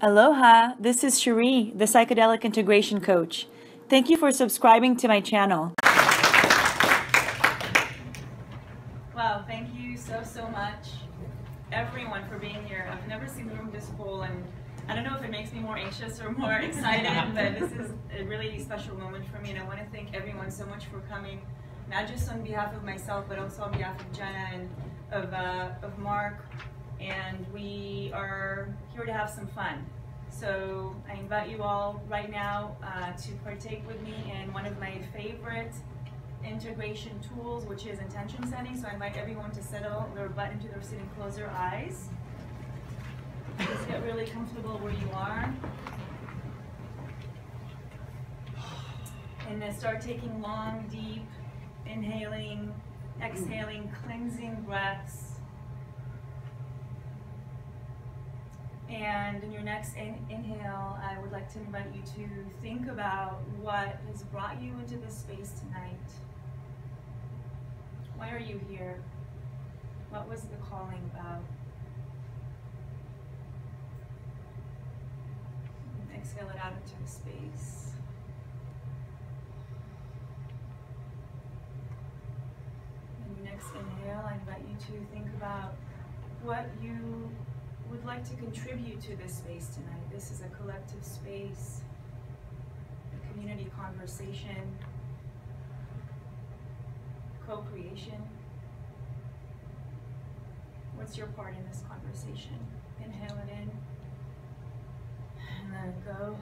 Aloha, this is Sherree, the Psychedelic Integration Coach. Thank you for subscribing to my channel. Wow, thank you so much, everyone, for being here. I've never seen the room this full, and I don't know if it makes me more anxious or more excited, but this is a really special moment for me, and I want to thank everyone so much for coming, not just on behalf of myself, but also on behalf of Jenna and of Mark, and we are here to have some fun. So I invite you all right now to partake with me in one of my favorite integration tools, which is intention setting. So I invite everyone to settle their butt into their seat and close their eyes. Just get really comfortable where you are. And then start taking long, deep, inhaling, exhaling, cleansing breaths. And in your next inhale, I would like to invite you to think about what has brought you into this space tonight. Why are you here? What was the calling about? And exhale it out into the space. In your next inhale, I invite you to think about what you would like to contribute to this space tonight. This is a collective space, a community conversation, co-creation. What's your part in this conversation? Inhale it in and let it go.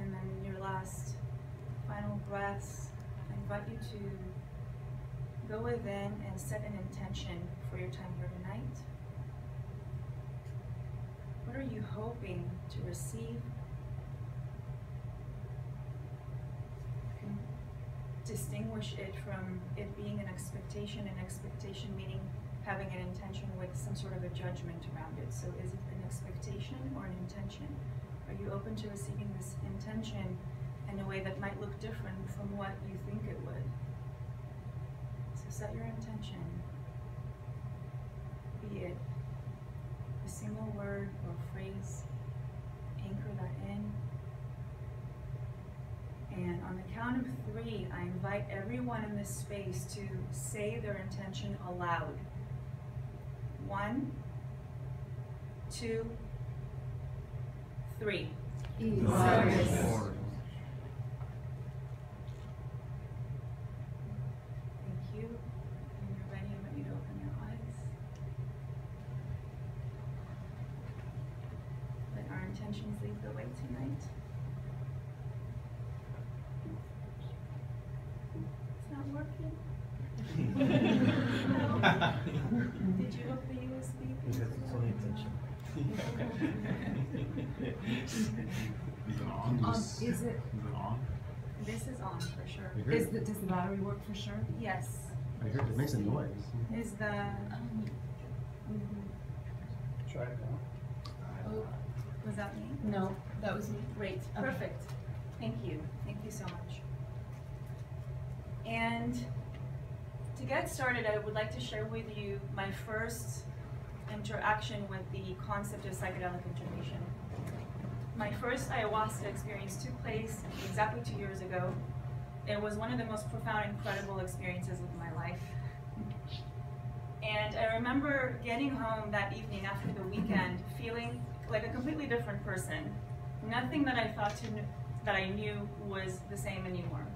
And then in your last final breaths, I invite you to go within and set an intention for your time here tonight. What are you hoping to receive? You can distinguish it from it being an expectation meaning having an intention with some sort of a judgment around it. So is it an expectation or an intention? Are you open to receiving this intention in a way that might look different from what you think it would? Set your intention, be it a single word or phrase, anchor that in. And on the count of 3, I invite everyone in this space to say their intention aloud. 1, 2, 3. Service. Intentions lead the way tonight. It's not working. No. Did you hook the USB? Because it's only intention. Is it on? This is on for sure. does the battery work for sure? Yes. I heard it makes a noise. Is the Try it now. oh, was that me? No, that was me. Great. Okay. Perfect. Thank you. Thank you so much. And to get started, I would like to share with you my first interaction with the concept of psychedelic integration. My first ayahuasca experience took place exactly 2 years ago. It was one of the most profound, incredible experiences of my life. And I remember getting home that evening after the weekend feeling like a completely different person. Nothing that I thought that I knew was the same anymore.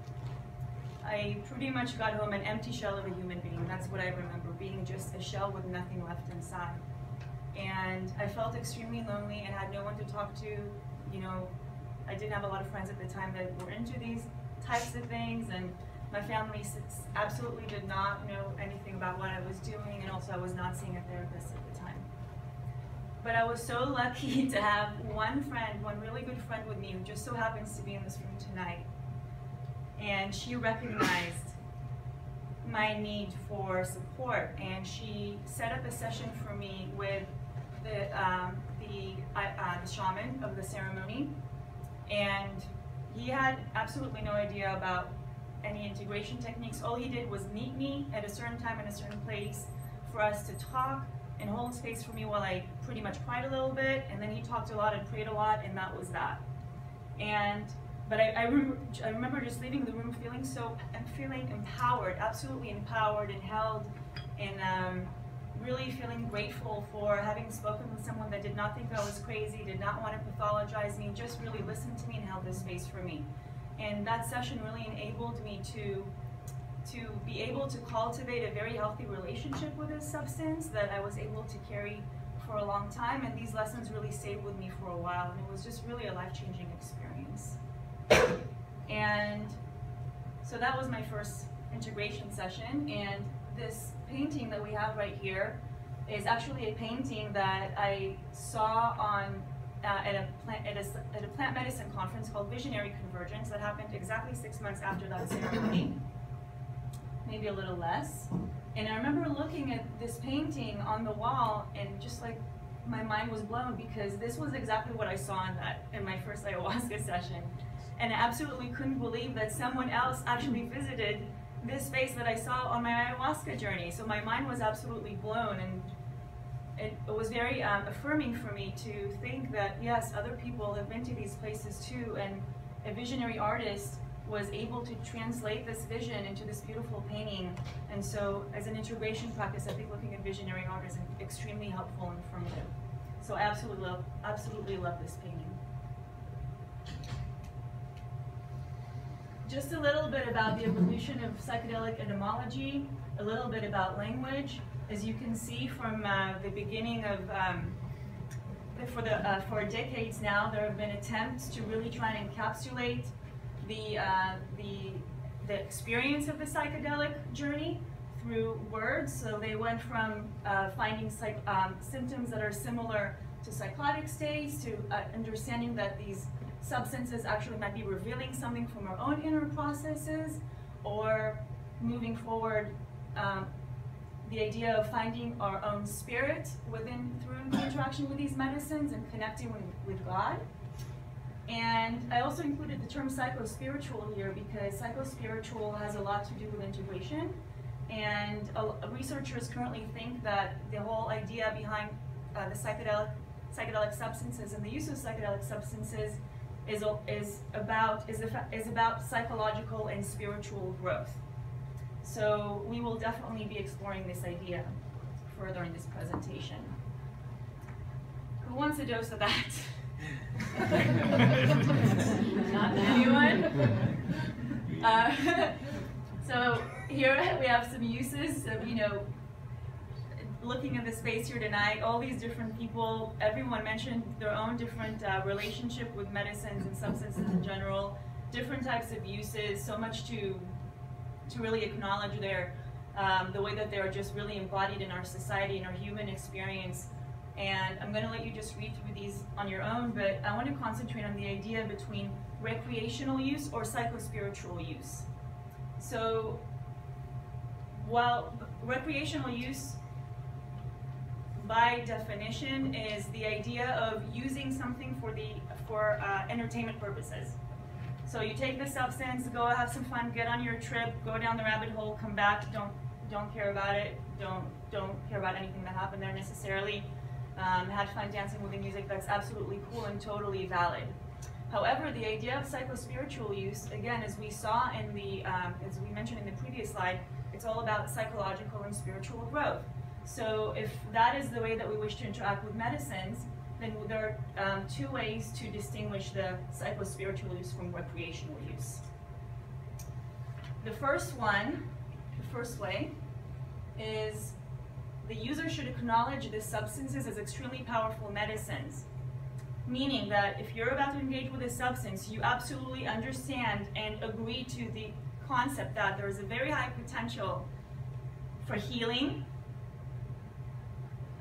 I pretty much got home an empty shell of a human being. That's what I remember, being just a shell with nothing left inside. And I felt extremely lonely and had no one to talk to. You know, I didn't have a lot of friends at the time that were into these types of things, and my family absolutely did not know anything about what I was doing, and also I was not seeing a therapist at the time. But I was so lucky to have one really good friend with me who just so happens to be in this room tonight. And she recognized my need for support, and she set up a session for me with the shaman of the ceremony. And he had absolutely no idea about any integration techniques. All he did was meet me at a certain time in a certain place for us to talk and hold space for me while I pretty much cried a little bit, and then he talked a lot and prayed a lot, and that was that. But I remember just leaving the room feeling empowered, absolutely empowered and held, and really feeling grateful for having spoken with someone that did not think I was crazy, did not want to pathologize me, just really listened to me and held this space for me. And that session really enabled me to be able to cultivate a very healthy relationship with this substance that I was able to carry for a long time, and these lessons really stayed with me for a while, and it was just really a life-changing experience. And so that was my first integration session, and this painting that we have right here is actually a painting that I saw on at a plant medicine conference called Visionary Convergence that happened exactly 6 months after that ceremony, maybe a little less. And I remember looking at this painting on the wall, and just like my mind was blown, because this was exactly what I saw in my first ayahuasca session. And I absolutely couldn't believe that someone else actually visited this space that I saw on my ayahuasca journey. So my mind was absolutely blown, and it was very affirming for me to think that, yes, other people have been to these places too, and a visionary artist was able to translate this vision into this beautiful painting. And so as an integration practice, I think looking at visionary art is extremely helpful and informative. So I absolutely love this painting. Just a little bit about the evolution of psychedelic entomology, a little bit about language. As you can see from the beginning of, for decades now, there have been attempts to really try and encapsulate the experience of the psychedelic journey through words. So they went from finding symptoms that are similar to psychotic states, to understanding that these substances actually might be revealing something from our own inner processes, or moving forward, the idea of finding our own spirit through the interaction with these medicines and connecting with God. And I also included the term psycho-spiritual here because psycho-spiritual has a lot to do with integration. And researchers currently think that the whole idea behind the psychedelic substances and the use of psychedelic substances is about psychological and spiritual growth. So we will definitely be exploring this idea further in this presentation. Who wants a dose of that? Not anyone? So here we have some uses of, looking at the space here tonight, all these different people, everyone mentioned their own different relationship with medicines and substances in general, different types of uses, so much to really acknowledge the way that they're just really embodied in our society, in our human experience. And I'm going to let you just read through these on your own, but I want to concentrate on the idea between recreational use or psycho-spiritual use. So while recreational use, by definition, is the idea of using something for entertainment purposes. So you take the substance, go have some fun, get on your trip, go down the rabbit hole, come back, don't care about it, don't care about anything that happened there necessarily. Had fun dancing with the music, that's absolutely cool and totally valid. However, the idea of psycho-spiritual use, again, as we saw in as we mentioned in the previous slide, it's all about psychological and spiritual growth. So if that is the way that we wish to interact with medicines, then there are two ways to distinguish the psycho-spiritual use from recreational use. The first way is the user should acknowledge the substances as extremely powerful medicines. Meaning that if you're about to engage with a substance, you absolutely understand and agree to the concept that there is a very high potential for healing,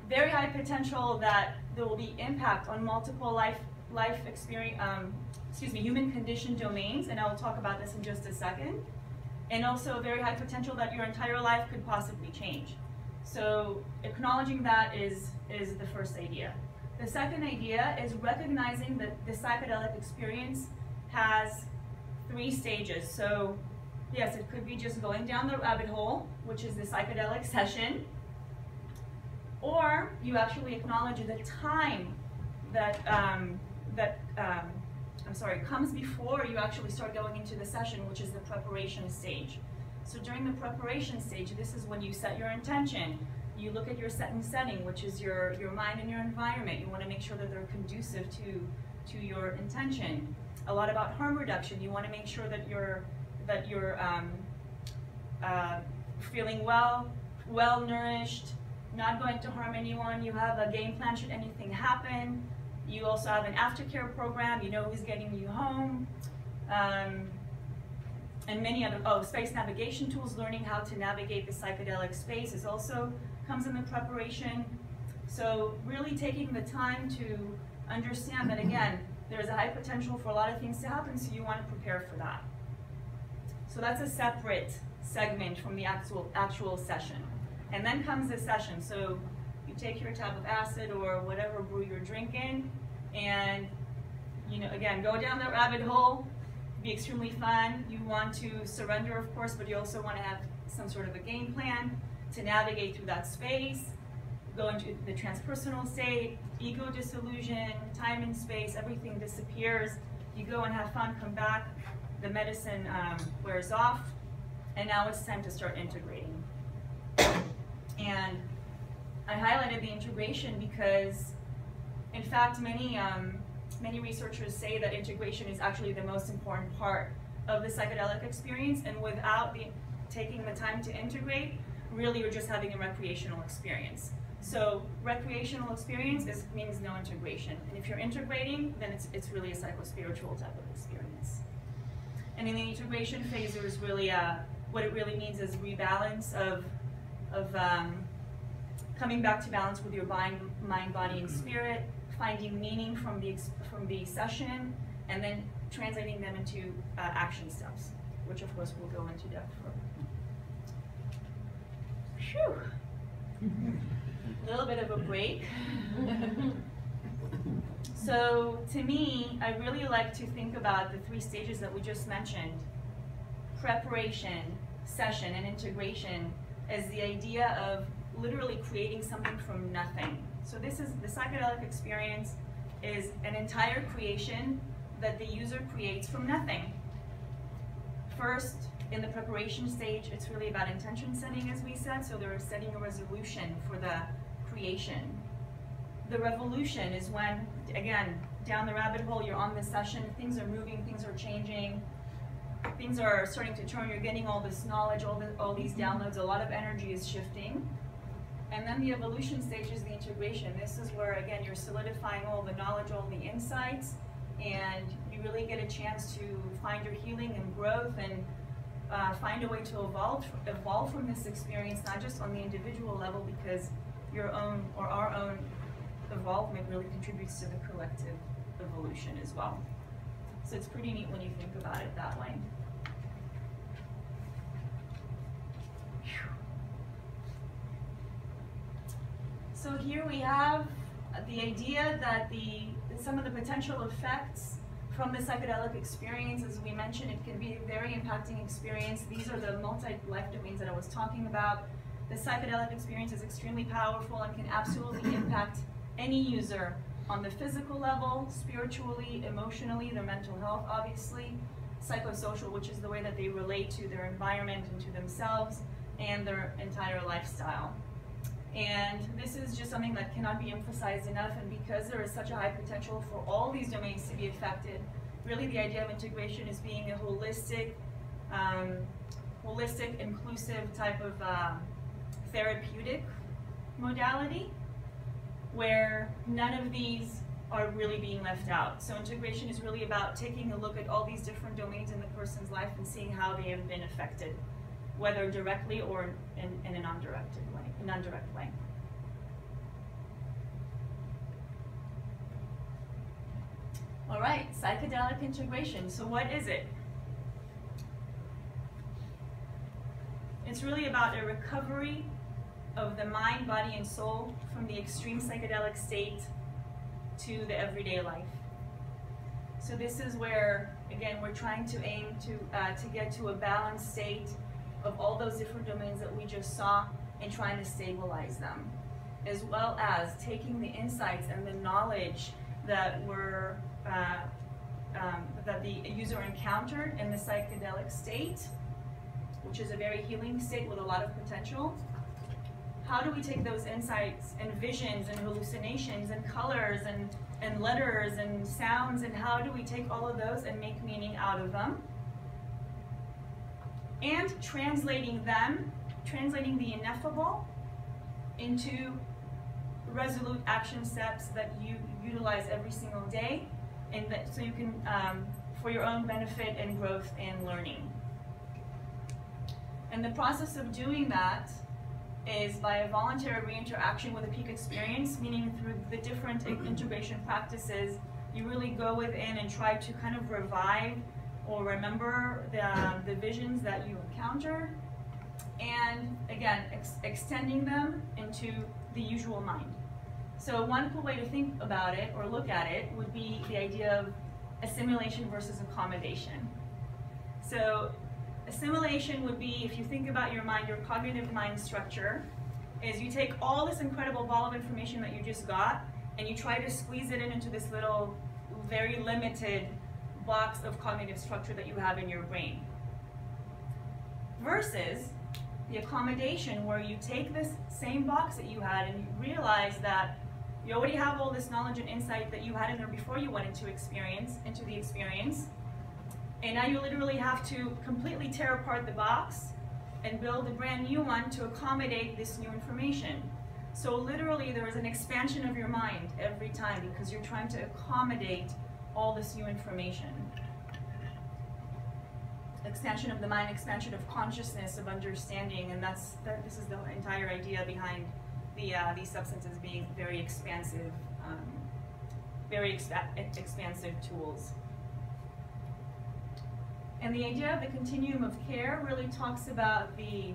very high potential that there will be impact on multiple life experience, human condition domains, and I will talk about this in just a second. And also a very high potential that your entire life could possibly change. So acknowledging that is the first idea. The second idea is recognizing that the psychedelic experience has 3 stages. So yes, it could be just going down the rabbit hole, which is the psychedelic session. Or you actually acknowledge the time that, comes before you actually start going into the session, which is the preparation stage. So during the preparation stage, this is when you set your intention. You look at your setting, which is your mind and your environment. You want to make sure that they're conducive to your intention. A lot about harm reduction. You want to make sure that you're feeling well nourished, not going to harm anyone. You have a game plan should anything happen. You also have an aftercare program. You know who's getting you home. And many other, space navigation tools, learning how to navigate the psychedelic space is also comes in the preparation. So really taking the time to understand that, again, there's a high potential for a lot of things to happen, so you want to prepare for that. So that's a separate segment from the actual session. And then comes the session. So you take your tab of acid or whatever brew you're drinking, and again, go down that rabbit hole. Be extremely fun. You want to surrender, of course, but you also want to have some sort of a game plan to navigate through that space, go into the transpersonal state, ego dissolution, time and space, everything disappears. You go and have fun, come back, the medicine wears off, and now it's time to start integrating. And I highlighted the integration because, in fact, many researchers say that integration is actually the most important part of the psychedelic experience, and without taking the time to integrate, really you're just having a recreational experience. So recreational experience means no integration, and if you're integrating, then it's really a psychospiritual type of experience. And in the integration phase, there's really what it really means is rebalance of coming back to balance with your mind, body, and spirit, finding meaning from the session, and then translating them into action steps, which of course we'll go into depth for. Phew. A little bit of a break. So to me, I really like to think about the 3 stages that we just mentioned: preparation, session, and integration, as the idea of literally creating something from nothing. So this is the psychedelic experience is an entire creation that the user creates from nothing. First, in the preparation stage, it's really about intention setting, as we said, so they're setting a resolution for the creation. The revolution is when, again, down the rabbit hole, you're on this session, things are moving, things are changing, things are starting to turn, you're getting all this knowledge, all these downloads, a lot of energy is shifting. And then the evolution stage is the integration. This is where, again, you're solidifying all the knowledge, all the insights, and you really get a chance to find your healing and growth and find a way to evolve from this experience, not just on the individual level, because your own or our own evolvement really contributes to the collective evolution as well. So it's pretty neat when you think about it that way. So here we have the idea that some of the potential effects from the psychedelic experience, as we mentioned, it can be a very impacting experience. These are the multi-life domains that I was talking about. The psychedelic experience is extremely powerful and can absolutely impact any user on the physical level, spiritually, emotionally, their mental health, obviously, psychosocial, which is the way that they relate to their environment and to themselves and their entire lifestyle. And this is just something that cannot be emphasized enough, and because there is such a high potential for all these domains to be affected, really the idea of integration is being a holistic, inclusive type of therapeutic modality, where none of these are really being left out. So integration is really about taking a look at all these different domains in the person's life and seeing how they have been affected, whether directly or in a non-direct way. All right, psychedelic integration. So what is it? It's really about a recovery of the mind, body, and soul from the extreme psychedelic state to the everyday life. So this is where, again, we're trying to aim to get to a balanced state of all those different domains that we just saw and trying to stabilize them. as well as taking the insights and the knowledge that were that the user encountered in the psychedelic state, which is a very healing state with a lot of potential. How do we take those insights and visions and hallucinations and colors and letters and sounds, and how do we take all of those and make meaning out of them? And translating the ineffable into resolute action steps that you utilize every single day, and that so you can for your own benefit and growth and learning. And the process of doing that is by a voluntary reinteraction with a peak experience, meaning through the different integration practices, you really go within and try to kind of revive or remember the visions that you encountered, and again, extending them into the usual mind. So one cool way to think about it or look at it would be the idea of assimilation versus accommodation. So assimilation would be, if you think about your mind, your cognitive mind structure, is you take all this incredible ball of information that you just got and you try to squeeze it into this little, very limited box of cognitive structure that you have in your brain. Versus the accommodation, where you take this same box that you had and you realize that you already have all this knowledge and insight that you had in there before you went into the experience, and now you literally have to completely tear apart the box and build a brand new one to accommodate this new information. So literally there is an expansion of your mind every time because you're trying to accommodate all this new information. Expansion of the mind, expansion of consciousness, of understanding, and this is the entire idea behind these substances being very expansive, expansive tools. And the idea of the continuum of care really talks about the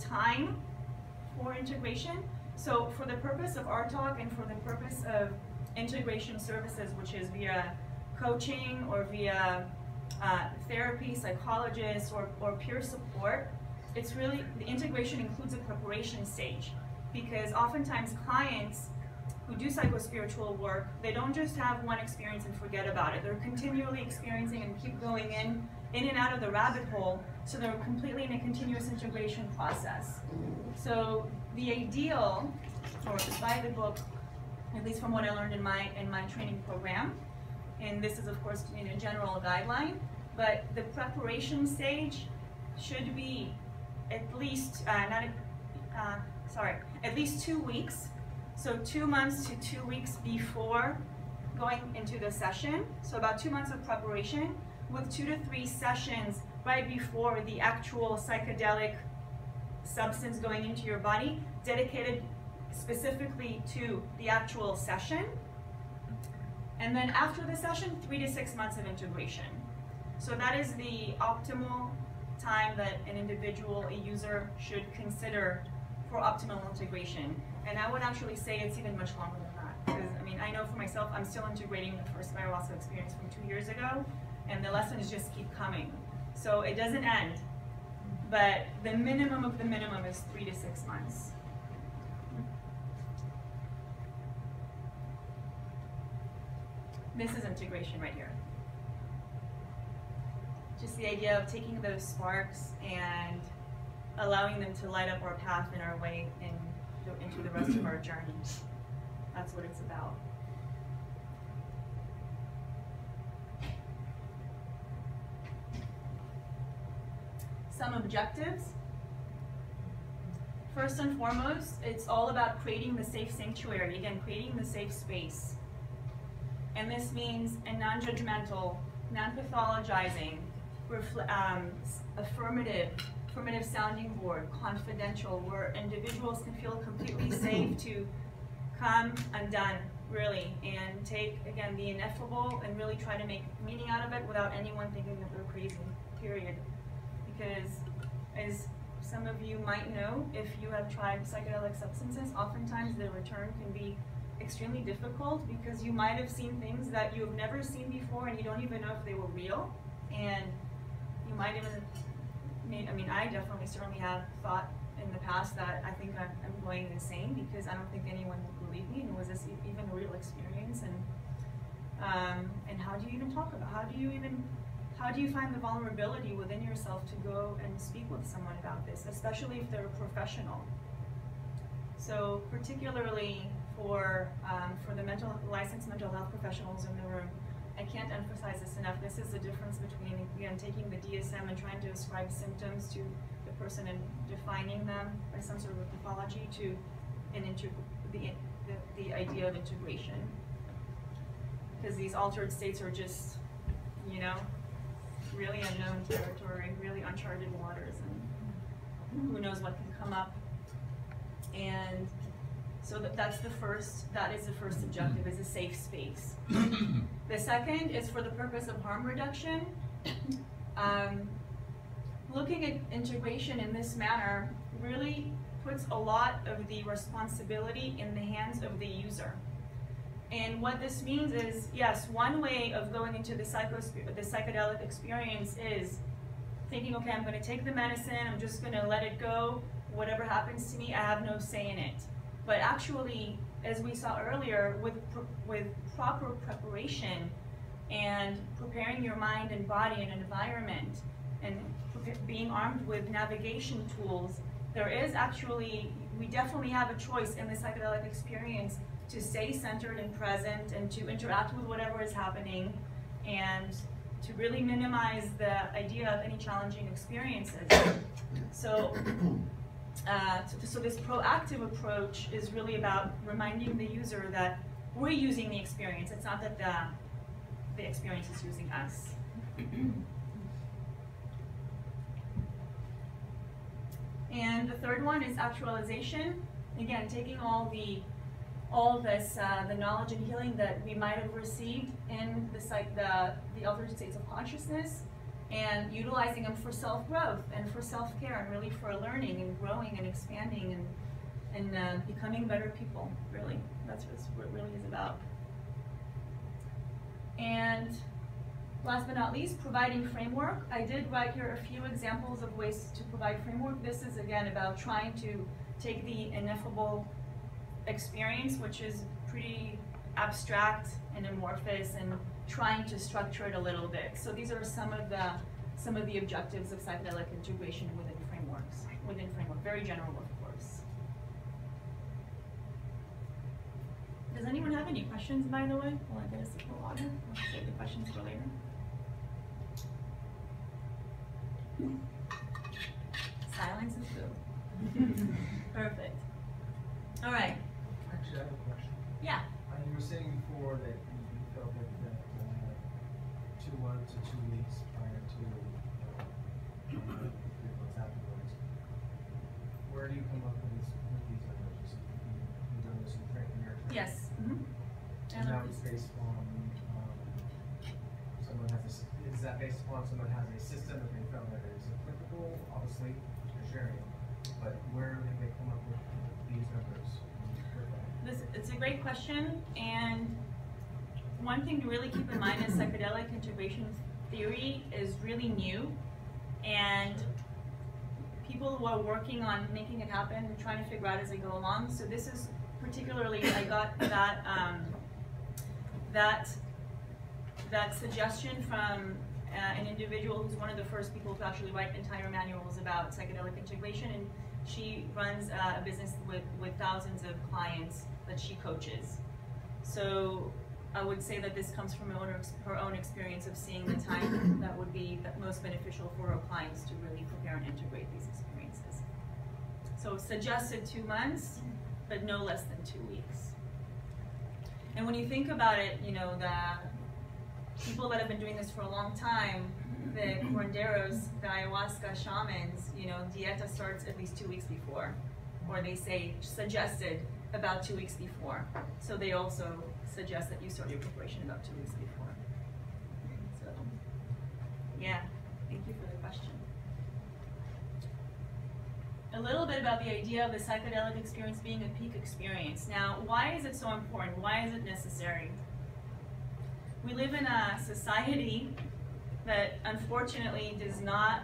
time for integration. So for the purpose of our talk and for the purpose of integration services, which is via coaching or via therapy, psychologists, or peer support, it's really, the integration includes a preparation stage, because oftentimes clients who do psychospiritual work, they don't just have one experience and forget about it. They're continually experiencing and keep going in and out of the rabbit hole, so they're completely in a continuous integration process. So the ideal, or by the book, at least from what I learned in my training program, and this is of course a general guideline, but the preparation stage should be at least at least 2 weeks. So 2 months to 2 weeks before going into the session. So about 2 months of preparation, with 2 to 3 sessions right before the actual psychedelic substance going into your body, dedicated specifically to the actual session. And then after the session, 3 to 6 months of integration. So that is the optimal time that an individual, a user, should consider for optimal integration. And I would actually say it's even much longer than that. Because, I mean, I know for myself, I'm still integrating the first Ayahuasca experience from 2 years ago, and the lessons just keep coming. So it doesn't end, but the minimum of the minimum is 3 to 6 months. This is integration right here. Just the idea of taking those sparks and allowing them to light up our path and our way into the rest of our journey. That's what it's about. Some objectives. First and foremost, it's all about creating the safe sanctuary. Again, creating the safe space. And this means a non-judgmental, non-pathologizing, affirmative sounding board, confidential, where individuals can feel completely safe to come undone, really, and take, again, the ineffable and really try to make meaning out of it without anyone thinking that they're crazy, period. Because, as some of you might know, if you have tried psychedelic substances, oftentimes the return can be extremely difficult because you might have seen things that you have never seen before and you don't even know if they were real. And you might even, I mean, I definitely certainly have thought in the past that I think I'm going insane because I don't think anyone will believe me, and was this even a real experience? And how do you even talk about, how do you find the vulnerability within yourself to go and speak with someone about this, especially if they're a professional? So particularly for the licensed mental health professionals in the room, I can't emphasize this enough. This is the difference between, again, taking the DSM and trying to ascribe symptoms to the person and defining them by some sort of a pathology to the idea of integration. Because these altered states are just, you know, really unknown territory, really uncharted waters, and who knows what can come up. And so that is the first objective, is a safe space. The second is for the purpose of harm reduction. Looking at integration in this manner really puts a lot of the responsibility in the hands of the user. And what this means is, yes, one way of going into the psychedelic experience is thinking, okay, I'm going to take the medicine, I'm just going to let it go, whatever happens to me, I have no say in it. But actually, as we saw earlier, with proper preparation and preparing your mind and body and environment and being armed with navigation tools, there is actually, we definitely have a choice in the psychedelic experience to stay centered and present and to interact with whatever is happening and to really minimize the idea of any challenging experiences. So this proactive approach is really about reminding the user that we're using the experience. It's not that the experience is using us. And the third one is actualization. Again, taking all the knowledge and healing that we might have received in the altered states of consciousness, and utilizing them for self-growth and for self-care and really for learning and growing and expanding and becoming better people, really. That's what it really is about. And last but not least, providing framework. I did write here a few examples of ways to provide framework. This is, again, about trying to take the ineffable experience, which is pretty abstract and amorphous, and trying to structure it a little bit. So these are some of the objectives of psychedelic integration within frameworks. Very general, of course. Does anyone have any questions, by the way? While I get a sip of water, I'll save the questions for later. Silence is good. Perfect. All right. Actually, I have a question. Yeah. You were saying before that you felt that 1 to 2 weeks prior to what's afterwards. Where do you come up with these numbers? You've done this in your training? Yes. And that was based on someone has is that based upon someone has a system that they found that is applicable? Obviously, you're sharing it, but where did they come up with these numbers? It's a great question, and one thing to really keep in mind is psychedelic integration theory is really new, and people who are working on making it happen and trying to figure out as they go along. So this is particularly, I got that suggestion from an individual who's one of the first people to actually write entire manuals about psychedelic integration, and she runs a business with thousands of clients that she coaches. So I would say that this comes from her own experience of seeing the time that would be most beneficial for her clients to really prepare and integrate these experiences. So suggested 2 months, but no less than 2 weeks. And when you think about it, you know, the people that have been doing this for a long time, the curanderos, the ayahuasca shamans, you know, dieta starts at least 2 weeks before, or they say suggested about 2 weeks before. So they also suggest that you start your preparation about 2 weeks before. So, yeah, thank you for the question. A little bit about the idea of the psychedelic experience being a peak experience. Now, why is it so important? Why is it necessary? We live in a society that unfortunately does not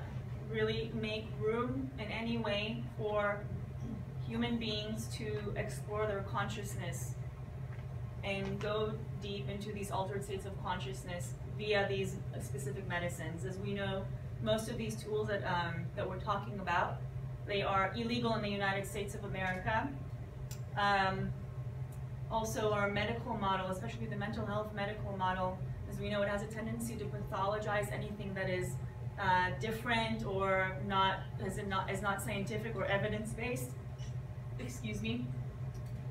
really make room in any way for human beings to explore their consciousness and go deep into these altered states of consciousness via these specific medicines. As we know, most of these tools that we're talking about, they are illegal in the United States of America. Also, our medical model, especially the mental health medical model, as we know, it has a tendency to pathologize anything that is different or is not scientific or evidence-based. Excuse me.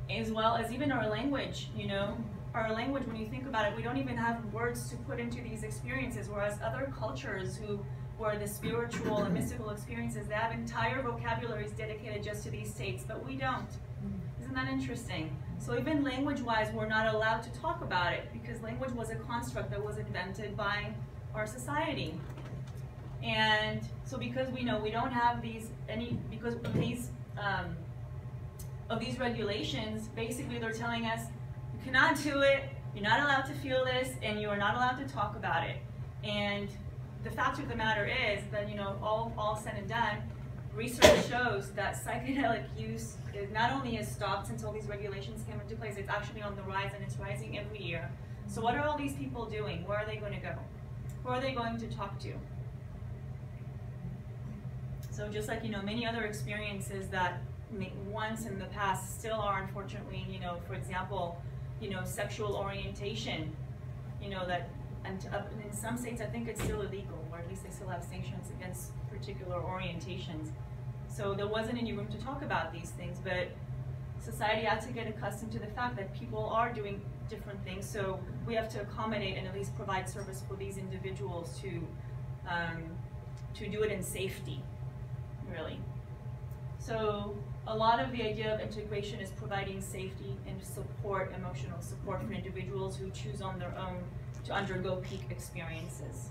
As well as even our language, you know, our language, when you think about it, we don't even have words to put into these experiences, whereas other cultures where the spiritual and mystical experiences, they have entire vocabularies dedicated just to these states, but we don't. Isn't that interesting? So even language-wise, we're not allowed to talk about it because language was a construct that was invented by our society. And so because we know we don't have because of these regulations, basically they're telling us, you cannot do it, you're not allowed to feel this, and you are not allowed to talk about it. And the fact of the matter is that, you know, all said and done, research shows that psychedelic use not only has stopped until these regulations came into place, it's actually on the rise, and it's rising every year. So what are all these people doing? Where are they going to go? Who are they going to talk to? So just like, you know, many other experiences that once in the past still are, unfortunately, you know, for example, you know, sexual orientation, you know, that, and in some states I think it's still illegal, or at least they still have sanctions against particular orientations. So there wasn't any room to talk about these things, but society had to get accustomed to the fact that people are doing different things, so we have to accommodate and at least provide service for these individuals to do it in safety, really. So a lot of the idea of integration is providing safety and support, emotional support for individuals who choose on their own to undergo peak experiences.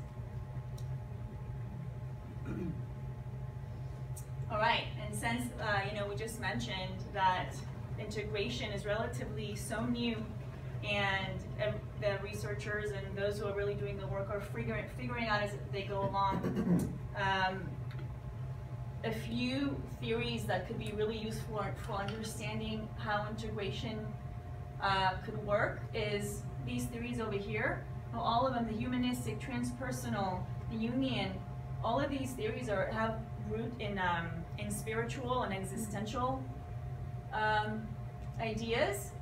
All right, and since you know, we just mentioned that integration is relatively so new, and the researchers and those who are really doing the work are figuring out as they go along. A few theories that could be really useful for understanding how integration could work is these theories over here. Well, all of them, the humanistic, transpersonal, the Jungian, all of these theories have root in spiritual and existential ideas,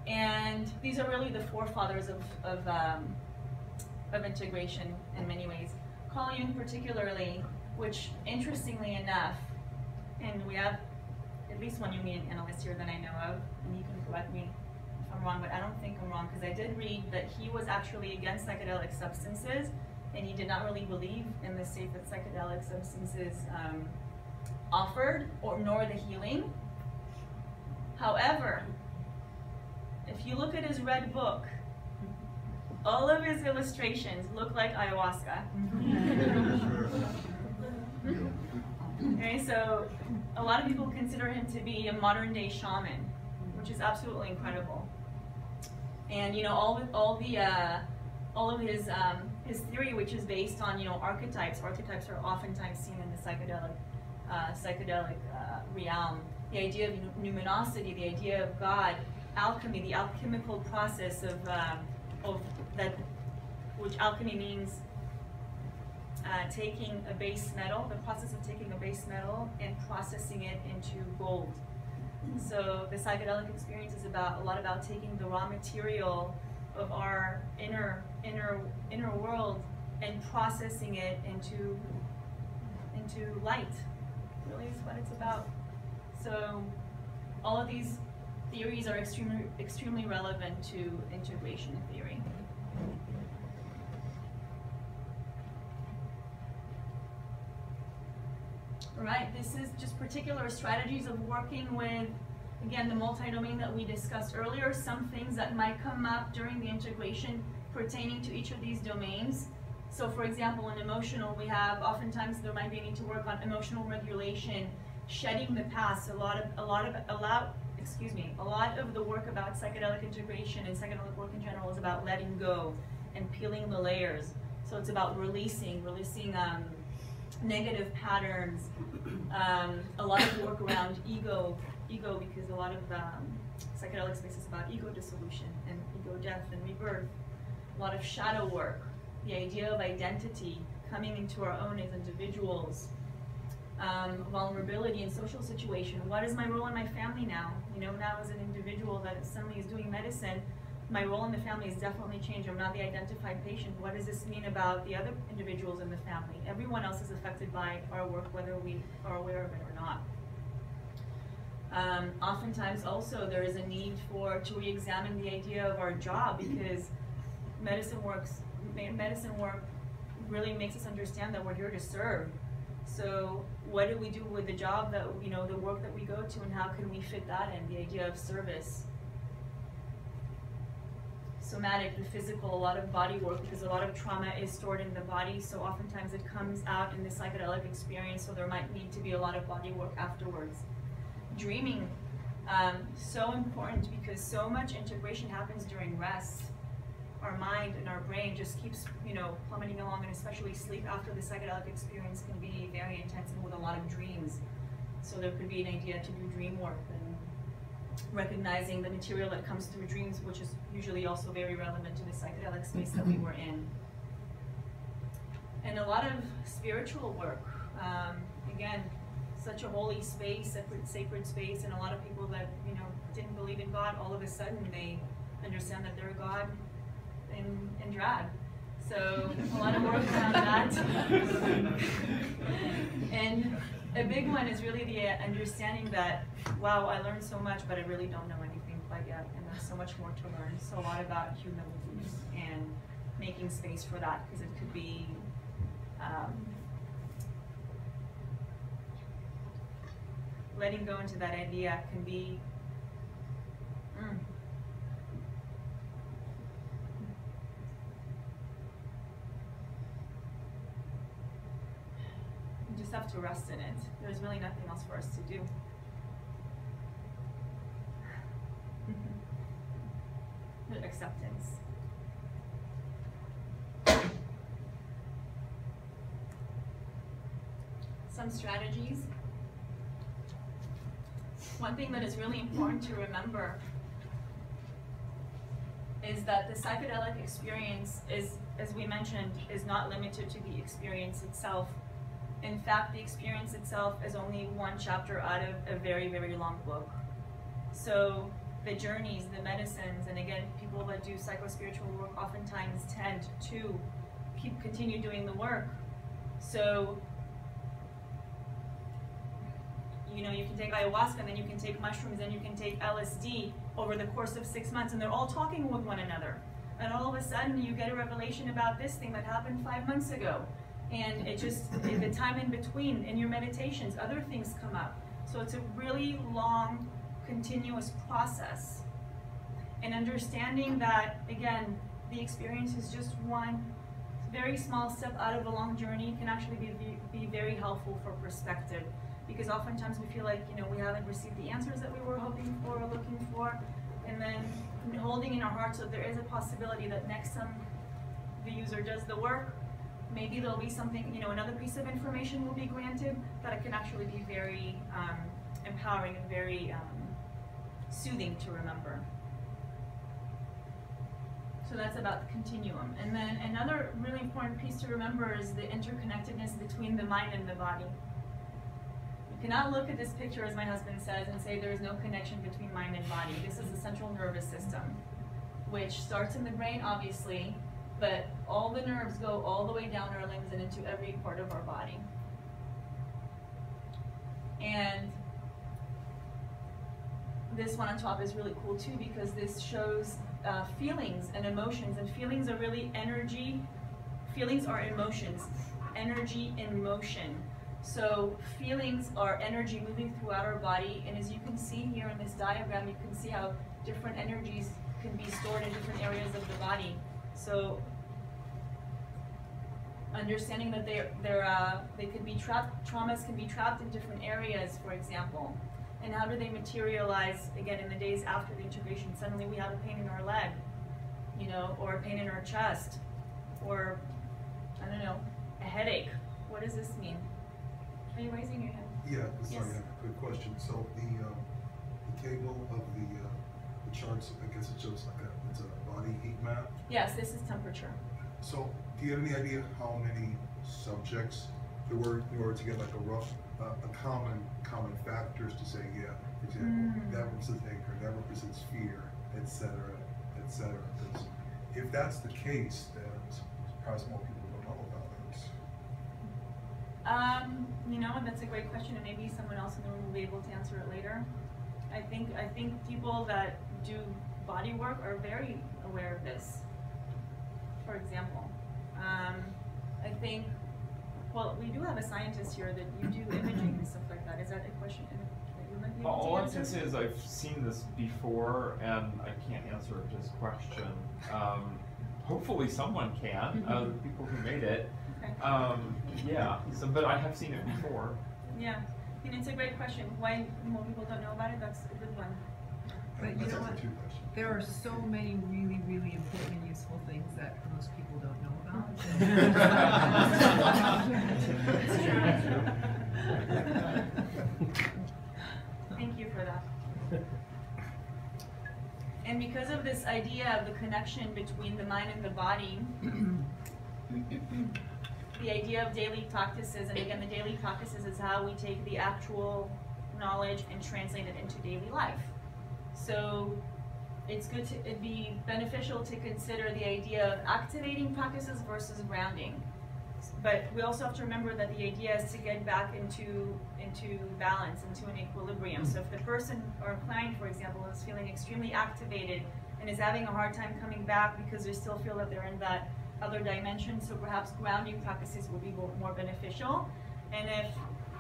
and these are really the forefathers of integration in many ways. Carl Jung particularly, which interestingly enough, and we have at least one Jungian analyst here that I know of, and you can correct me if I'm wrong, but I don't think I'm wrong, because I did read that he was actually against psychedelic substances, and he did not really believe in the state that psychedelic substances offered, nor the healing. However, if you look at his red book, all of his illustrations look like ayahuasca. Okay, so a lot of people consider him to be a modern day shaman, which is absolutely incredible. And you know, all of his theory, which is based on, you know, archetypes. Archetypes are oftentimes seen in the psychedelic realm. The idea of numinosity, the idea of God, alchemy, the alchemical process of that, which alchemy means taking a base metal, the process of taking a base metal and processing it into gold. So the psychedelic experience is a lot about taking the raw material of our inner world and processing it into light. Really is what it's about. So all of these theories are extremely relevant to integration theory. All right, this is just particular strategies of working with, again, the multi-domain that we discussed earlier, some things that might come up during the integration pertaining to each of these domains. So for example, in emotional, we have, oftentimes there might be a need to work on emotional regulation, shedding the past. A lot of the work about psychedelic integration and psychedelic work in general is about letting go and peeling the layers. So it's about releasing negative patterns, a lot of work around ego, because a lot of psychedelic space is about ego dissolution and ego death and rebirth. A lot of shadow work, the idea of identity, coming into our own as individuals, vulnerability in social situation. What is my role in my family now? You know, now as an individual that suddenly is doing medicine, my role in the family has definitely changed. I'm not the identified patient. What does this mean about the other individuals in the family? Everyone else is affected by our work, whether we are aware of it or not. Oftentimes also there is a need to re-examine the idea of our job, because medicine work really makes us understand that we're here to serve. So what do we do with the job that, you know, the work that we go to, and how can we fit that in, the idea of service? Somatic, the physical, a lot of body work, because a lot of trauma is stored in the body, so oftentimes it comes out in the psychedelic experience, so there might need to be a lot of body work afterwards. Dreaming, so important, because so much integration happens during rest. Our mind and our brain just keeps, you know, plummeting along, and especially sleep after the psychedelic experience can be very intense and with a lot of dreams. So there could be an idea to do dream work and recognizing the material that comes through dreams, which is usually also very relevant to the psychedelic space that we were in. And a lot of spiritual work. Again, such a holy space, sacred space, and a lot of people that, you know, didn't believe in God, all of a sudden they understand that they're God in drag. So a lot of work around that. And a big one is really the understanding that, wow, I learned so much, but I really don't know anything quite yet, and there's so much more to learn. So a lot about humility and making space for that, because it could be letting go into that idea can be you just have to rest in it. There's really nothing else for us to do. The acceptance. Some strategies. One thing that is really important to remember is that the psychedelic experience is, as we mentioned, is not limited to the experience itself. In fact, the experience itself is only one chapter out of a very, very long book. So the journeys, the medicines, and again, people that do psycho-spiritual work oftentimes tend to continue doing the work. So, you know, you can take ayahuasca, and then you can take mushrooms, and you can take LSD over the course of 6 months, and they're all talking with one another. And all of a sudden, you get a revelation about this thing that happened 5 months ago. And it just, the time in between, in your meditations, other things come up. So it's a really long, continuous process. And understanding that, again, the experience is just one very small step out of a long journey can actually be very helpful for perspective. Because oftentimes we feel like, you know, we haven't received the answers that we were hoping for or looking for. And then holding in our hearts that there is a possibility that next time the user does the work, maybe there'll be something, you know, another piece of information will be granted that it can actually be very empowering and very soothing to remember. So that's about the continuum. And then another really important piece to remember is the interconnectedness between the mind and the body. You cannot look at this picture, as my husband says, and say there is no connection between mind and body. This is the central nervous system, which starts in the brain, obviously, but all the nerves go all the way down our limbs and into every part of our body. And this one on top is really cool too, because this shows feelings and emotions, and feelings are really energy. Feelings are emotions, energy in motion. So feelings are energy moving throughout our body, and as you can see here in this diagram, you can see how different energies can be stored in different areas of the body. So understanding that they could be trapped, traumas can be trapped in different areas, for example. And how do they materialize, again, in the days after the integration? Suddenly we have a pain in our leg, you know, or a pain in our chest, or, I don't know, a headache. what does this mean? Are you raising your hand? Yeah, sorry, Yes. I have a quick question. So the table of the charts, I guess it shows like it's a body heat map. Yes, this is temperature. So do you have any idea how many subjects there were in order to get like a rough, a common factors to say, yeah, for example, that represents anger, that represents fear, etc., etc. Because if that's the case, then perhaps more people don't know about it. You know, that's a great question, and maybe someone else in the room will be able to answer it later. I think people that do body work are very aware of this. For example, I think, well, we do have a scientist here that you do imaging and stuff like that. Is that a question that you might be able to All I answer? can say is I've seen this before, and I can't answer this question. Hopefully someone can, the people who made it. Okay. Yeah, so, but I have seen it before. Yeah, and it's a great question. Why more people don't know about it? That's a good one. But you That's know actually what? two questions. There are so many really, really important and useful things that most people don't know about. Thank you for that. And because of this idea of the connection between the mind and the body, the idea of daily practices, and again, the daily practices is how we take the actual knowledge and translate it into daily life. So it'd be beneficial to consider the idea of activating practices versus grounding. But we also have to remember that the idea is to get back into balance, into an equilibrium. So if the person or client, for example, is feeling extremely activated and is having a hard time coming back because they still feel that they're in that other dimension, so perhaps grounding practices will be more beneficial. And if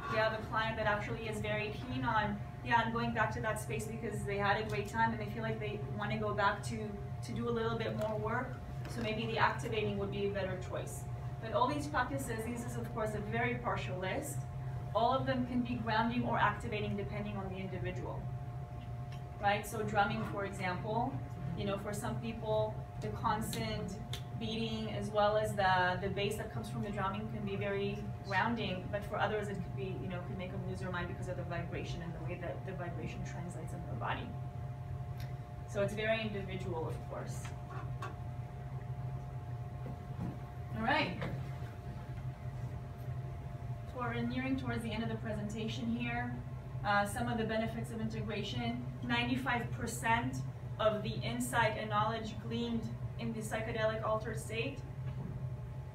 you have a client that actually is very keen on, yeah, I'm going back to that space because they had a great time and they feel like they want to go back to do a little bit more work, so maybe the activating would be a better choice. But all these practices, this is of course a very partial list. All of them can be grounding or activating depending on the individual, right? So drumming, for example, you know, for some people, the constant beating as well as the bass that comes from the drumming can be very grounding, but for others it could be, you know, could make them lose their mind because of the vibration and the way that the vibration translates in their body. So it's very individual, of course. All right. We're nearing towards the end of the presentation here. Some of the benefits of integration. 95% of the insight and knowledge gleaned in the psychedelic altered state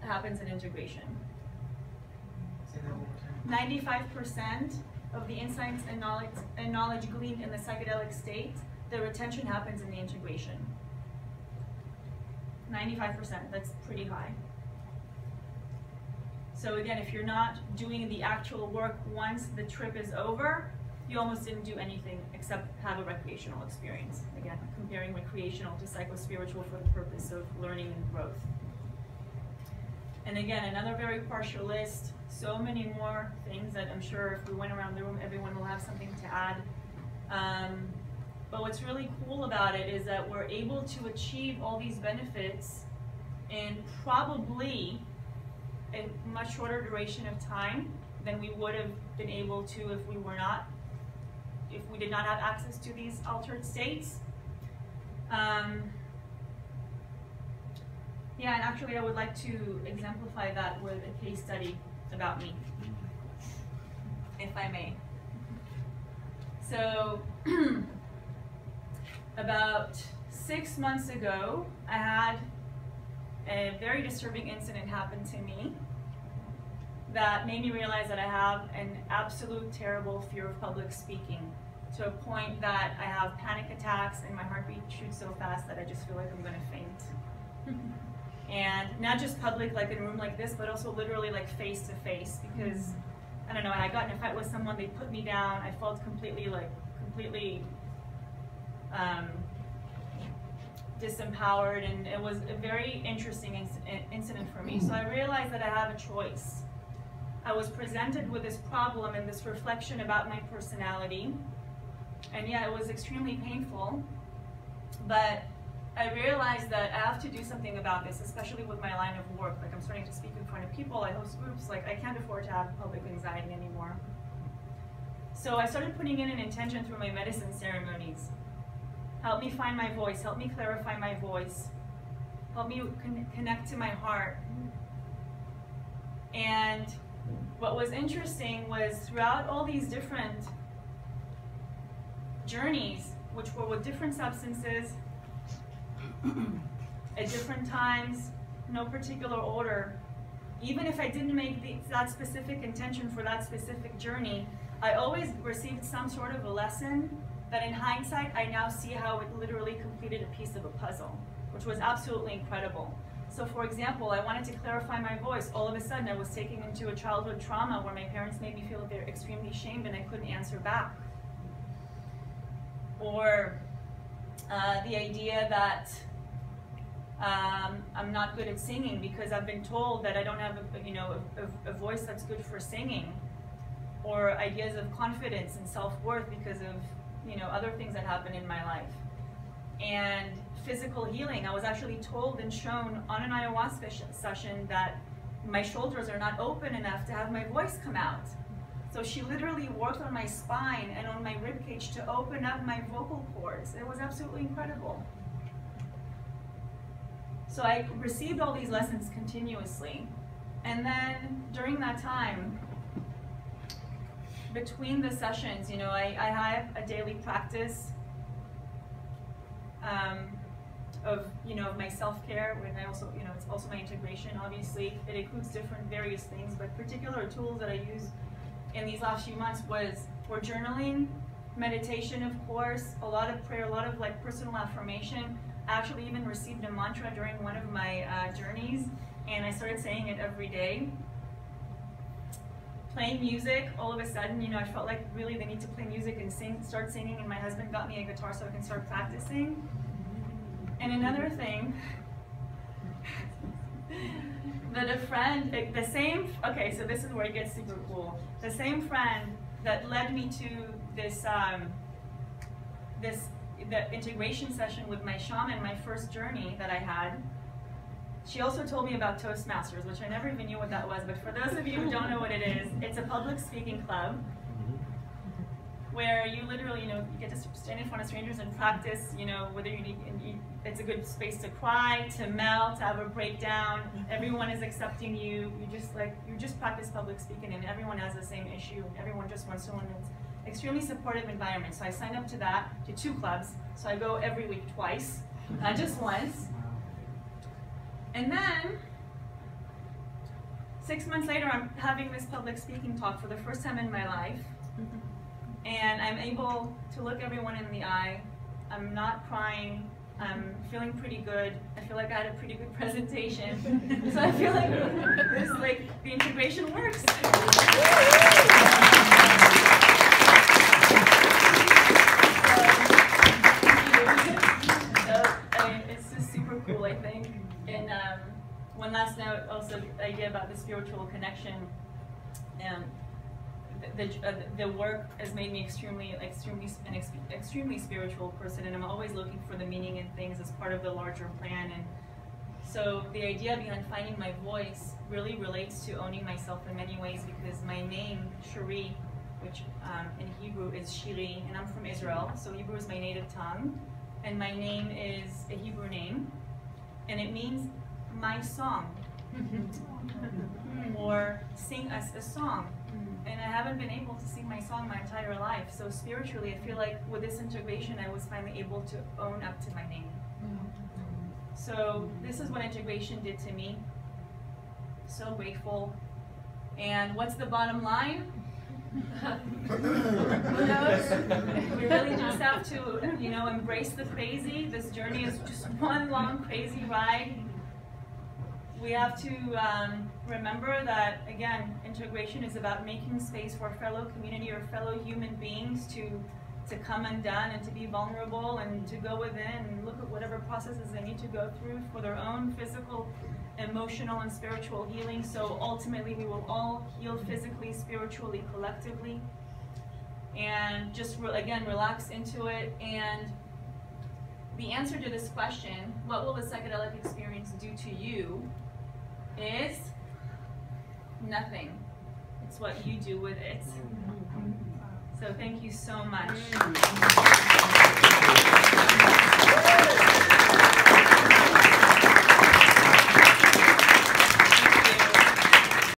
happens in integration. Say that one more time. 95% of the insights and knowledge gleaned in the psychedelic state, the retention happens in the integration. 95%, that's pretty high. So again, if you're not doing the actual work once the trip is over, you almost didn't do anything except have a recreational experience. Again, comparing recreational to psycho-spiritual for the purpose of learning and growth. And again, another very partial list, so many more things that I'm sure if we went around the room, everyone will have something to add. But what's really cool about it is that we're able to achieve all these benefits in probably a much shorter duration of time than we would have been able to if we did not have access to these altered states. Yeah, and actually I would like to exemplify that with a case study about me, if I may. So, about 6 months ago, I had a very disturbing incident happen to me that made me realize that I have an absolute terrible fear of public speaking, to a point that I have panic attacks and my heartbeat shoots so fast that I just feel like I'm gonna faint. And not just public, like in a room like this, but also literally like face to face, because I don't know, I got in a fight with someone, they put me down, I felt completely disempowered, and it was a very interesting incident for me. So I realized that I have a choice. I was presented with this problem and this reflection about my personality, and yeah, it was extremely painful, but I realized that I have to do something about this, especially with my line of work. Like, I'm starting to speak in front of people, I host groups, like I can't afford to have public anxiety anymore. So I started putting in an intention through my medicine ceremonies. Help me find my voice, help me clarify my voice, help me connect to my heart. And what was interesting was throughout all these different journeys, which were with different substances, at different times, no particular order, even if I didn't make that specific intention for that specific journey, I always received some sort of a lesson that in hindsight, I now see how it literally completed a piece of a puzzle, which was absolutely incredible. So for example, I wanted to clarify my voice. All of a sudden, I was taken into a childhood trauma where my parents made me feel they're extremely shamed and I couldn't answer back. Or the idea that I'm not good at singing because I've been told that I don't have a voice that's good for singing. Or ideas of confidence and self-worth because of other things that happen in my life. And physical healing. I was actually told and shown on an ayahuasca session that my shoulders are not open enough to have my voice come out. So she literally worked on my spine and on my ribcage to open up my vocal cords. It was absolutely incredible. So I received all these lessons continuously. And then during that time, between the sessions, I have a daily practice of my self-care, when I also, it's also my integration, obviously. It includes different various things, but particular tools that I use in these last few months were journaling, meditation, of course, a lot of prayer, a lot of like personal affirmation. I actually even received a mantra during one of my journeys, and I started saying it every day. Playing music, all of a sudden, I felt like really the need to play music and start singing, and my husband got me a guitar so I can start practicing. And another thing, that a friend, okay, so this is where it gets super cool. The same friend that led me to the integration session with my shaman, my first journey that I had, she also told me about Toastmasters, which I never even knew what that was, but for those of you who don't know what it is, it's a public speaking club where you literally, you get to stand in front of strangers and practice, whether you need, it's a good space to cry, to melt, to have a breakdown. Everyone is accepting you. You just practice public speaking, and everyone has the same issue. Everyone just wants someone that's extremely supportive environment. So I signed up to 2 clubs. So I go every week twice, not just once. And then 6 months later, I'm having this public speaking talk for the first time in my life. And I'm able to look everyone in the eye. I'm not crying. I'm feeling pretty good. I feel like I had a pretty good presentation. So I feel like the integration works. It's just super cool, I think. And one last note, also the idea about the spiritual connection. The work has made me extremely spiritual person, and I'm always looking for the meaning in things as part of the larger plan. And so the idea behind finding my voice really relates to owning myself in many ways, because my name, Sherree, which in Hebrew is Shiri, and I'm from Israel, so Hebrew is my native tongue, and my name is a Hebrew name, and it means my song, or sing us a song. And I haven't been able to sing my song my entire life. So spiritually, I feel like with this integration, I was finally able to own up to my name. So this is what integration did to me. So grateful. And what's the bottom line? Who knows? We really just have to, embrace the crazy. This journey is just one long crazy ride. We have to remember that, again, integration is about making space for fellow community or fellow human beings to come undone and to be vulnerable and to go within and look at whatever processes they need to go through for their own physical, emotional, and spiritual healing. So ultimately, we will all heal physically, spiritually, collectively. And just, again, relax into it. And the answer to this question, what will the psychedelic experience do to you, is nothing. It's what you do with it. So thank you so much.